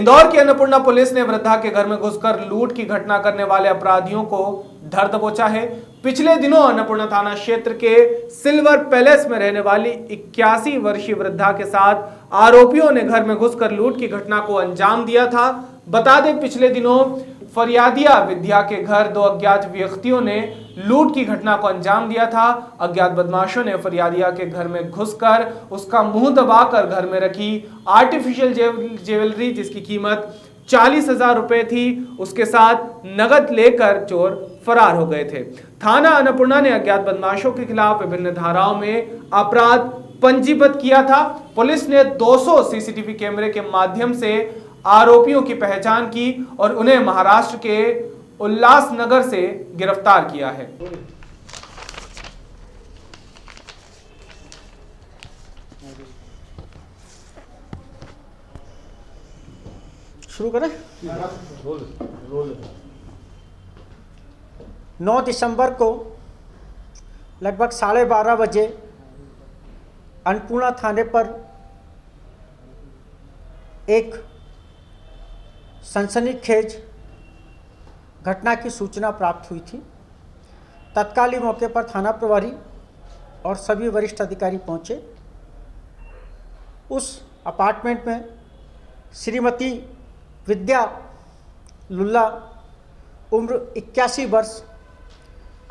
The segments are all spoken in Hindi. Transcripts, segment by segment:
इंदौर की अन्नपूर्णा पुलिस ने वृद्धा के घर में घुसकर लूट की घटना करने वाले अपराधियों को धर दबोचा है। पिछले दिनों अन्नपूर्णा थाना क्षेत्र के सिल्वर पैलेस में रहने वाली 81 वर्षीय वृद्धा के साथ आरोपियों ने घर में घुसकर लूट की घटना को अंजाम दिया था। बता दें, पिछले दिनों फरियादिया विद्या के घर दो अज्ञात व्यक्तियों ने लूट की घटना को अंजाम दिया था। अज्ञात बदमाशों ने फरियादिया के घर में घुसकर उसका मुंह दबाकर घर में रखी आर्टिफिशियल ज्वेलरी, जिसकी कीमत 40,000 रुपए थी, उसके साथ नगद लेकर चोर फरार हो गए थे। थाना अन्नपूर्णा ने अज्ञात बदमाशों के खिलाफ विभिन्न धाराओं में अपराध पंजीबद्ध किया था। पुलिस ने 200 सीसीटीवी कैमरे के माध्यम से आरोपियों की पहचान की और उन्हें महाराष्ट्र के उल्लासनगर से गिरफ्तार किया है। शुरू करें। 9 दिसंबर को लगभग 12:30 बजे अन्नपूर्णा थाने पर एक सनसनीखेज घटना की सूचना प्राप्त हुई थी। तत्कालीन मौके पर थाना प्रभारी और सभी वरिष्ठ अधिकारी पहुंचे। उस अपार्टमेंट में श्रीमती विद्या लुल्ला उम्र 81 वर्ष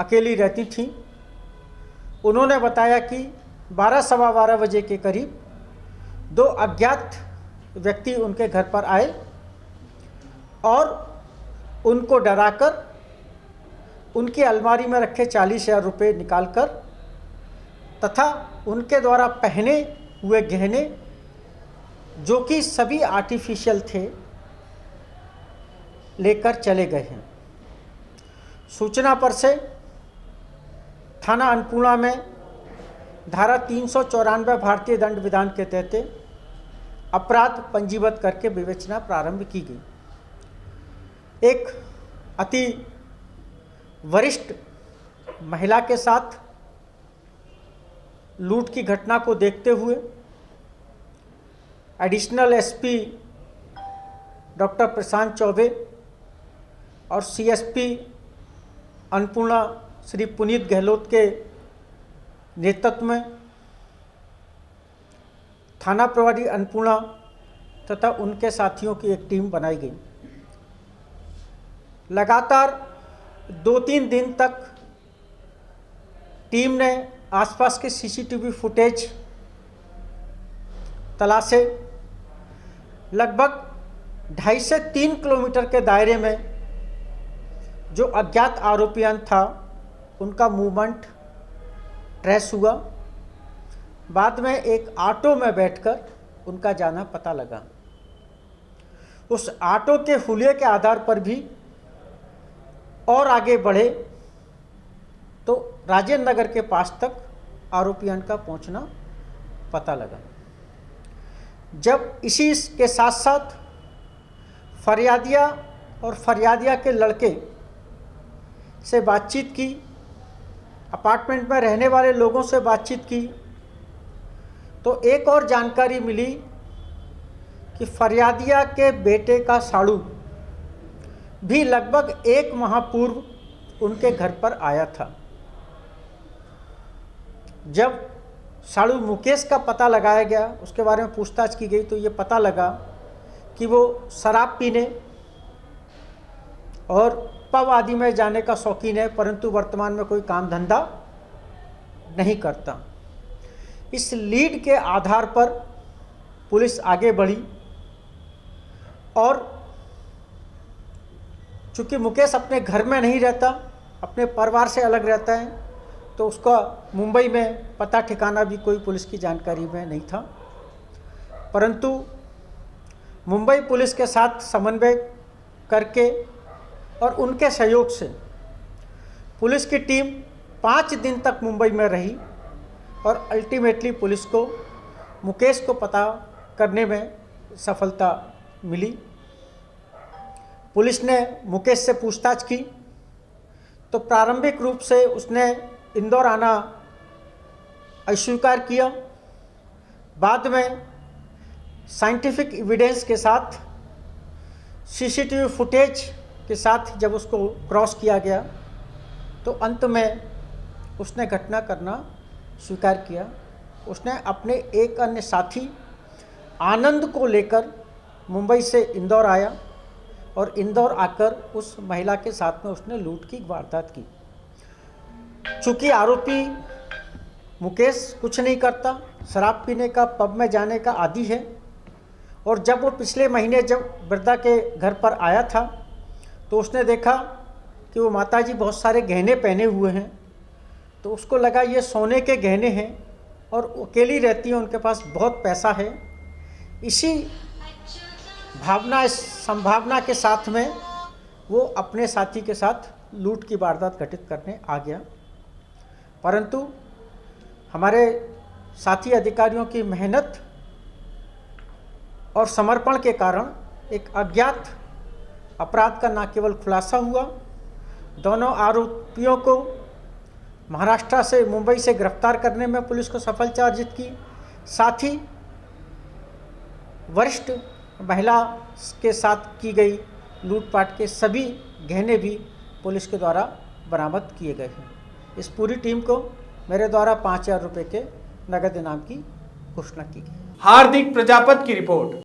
अकेली रहती थीं। उन्होंने बताया कि 12 सवा 12 बजे के करीब 2 अज्ञात व्यक्ति उनके घर पर आए और उनको डराकर उनकी अलमारी में रखे 40,000 रुपये निकालकर तथा उनके द्वारा पहने हुए गहने, जो कि सभी आर्टिफिशियल थे, लेकर चले गए हैं। सूचना पर से थाना अन्नपूर्णा में धारा 394 भारतीय दंड विधान के तहत अपराध पंजीबद्ध करके विवेचना प्रारंभ की गई। एक अति वरिष्ठ महिला के साथ लूट की घटना को देखते हुए एडिशनल एसपी डॉक्टर प्रशांत चौबे और सीएसपी अन्नपूर्णा श्री पुनीत गहलोत के नेतृत्व में थाना प्रभारी अन्नपूर्णा तथा उनके साथियों की एक टीम बनाई गई। लगातार 2-3 दिन तक टीम ने आसपास के सीसीटीवी फुटेज तलाशे। लगभग 2.5 से 3 किलोमीटर के दायरे में जो अज्ञात आरोपियां था, उनका मूवमेंट ट्रेस हुआ। बाद में एक ऑटो में बैठकर उनका जाना पता लगा। उस ऑटो के हुलिये के आधार पर भी और आगे बढ़े तो राजेंद्र नगर के पास तक आरोपियों का पहुंचना पता लगा। जब इसी के साथ साथ फरियादिया और फरियादिया के लड़के से बातचीत की, अपार्टमेंट में रहने वाले लोगों से बातचीत की, तो एक और जानकारी मिली कि फरियादिया के बेटे का साड़ू भी लगभग 1 माह पूर्व उनके घर पर आया था। जब साड़ू मुकेश का पता लगाया गया, उसके बारे में पूछताछ की गई, तो ये पता लगा कि वो शराब पीने और पब आदि में जाने का शौकीन है, परंतु वर्तमान में कोई काम धंधा नहीं करता। इस लीड के आधार पर पुलिस आगे बढ़ी और चूँकि मुकेश अपने घर में नहीं रहता, अपने परिवार से अलग रहता है, तो उसका मुंबई में पता ठिकाना भी कोई पुलिस की जानकारी में नहीं था। परंतु मुंबई पुलिस के साथ समन्वय करके और उनके सहयोग से पुलिस की टीम 5 दिन तक मुंबई में रही और अल्टीमेटली पुलिस को मुकेश को पता करने में सफलता मिली। पुलिस ने मुकेश से पूछताछ की तो प्रारंभिक रूप से उसने इंदौर आना अस्वीकार किया। बाद में साइंटिफिक एविडेंस के साथ सीसीटीवी फुटेज के साथ जब उसको क्रॉस किया गया तो अंत में उसने घटना करना स्वीकार किया। उसने अपने एक अन्य साथी आनंद को लेकर मुंबई से इंदौर आया और इंदौर आकर उस महिला के साथ में उसने लूट की वारदात की। चूँकि आरोपी मुकेश कुछ नहीं करता, शराब पीने का, पब में जाने का आदी है, और जब वो पिछले महीने जब वृद्धा के घर पर आया था तो उसने देखा कि वो माताजी बहुत सारे गहने पहने हुए हैं, तो उसको लगा ये सोने के गहने हैं और अकेली रहती है, उनके पास बहुत पैसा है। इसी संभावना के साथ में वो अपने साथी के साथ लूट की वारदात घटित करने आ गया। परंतु हमारे साथी अधिकारियों की मेहनत और समर्पण के कारण एक अज्ञात अपराध का न केवल खुलासा हुआ, दोनों आरोपियों को महाराष्ट्र से, मुंबई से गिरफ्तार करने में पुलिस को सफलता अर्जित की। साथ ही वरिष्ठ महिला के साथ की गई लूटपाट के सभी गहने भी पुलिस के द्वारा बरामद किए गए हैं। इस पूरी टीम को मेरे द्वारा 5,000 रुपये के नगद इनाम की घोषणा की गई। हार्दिक प्रजापत की रिपोर्ट।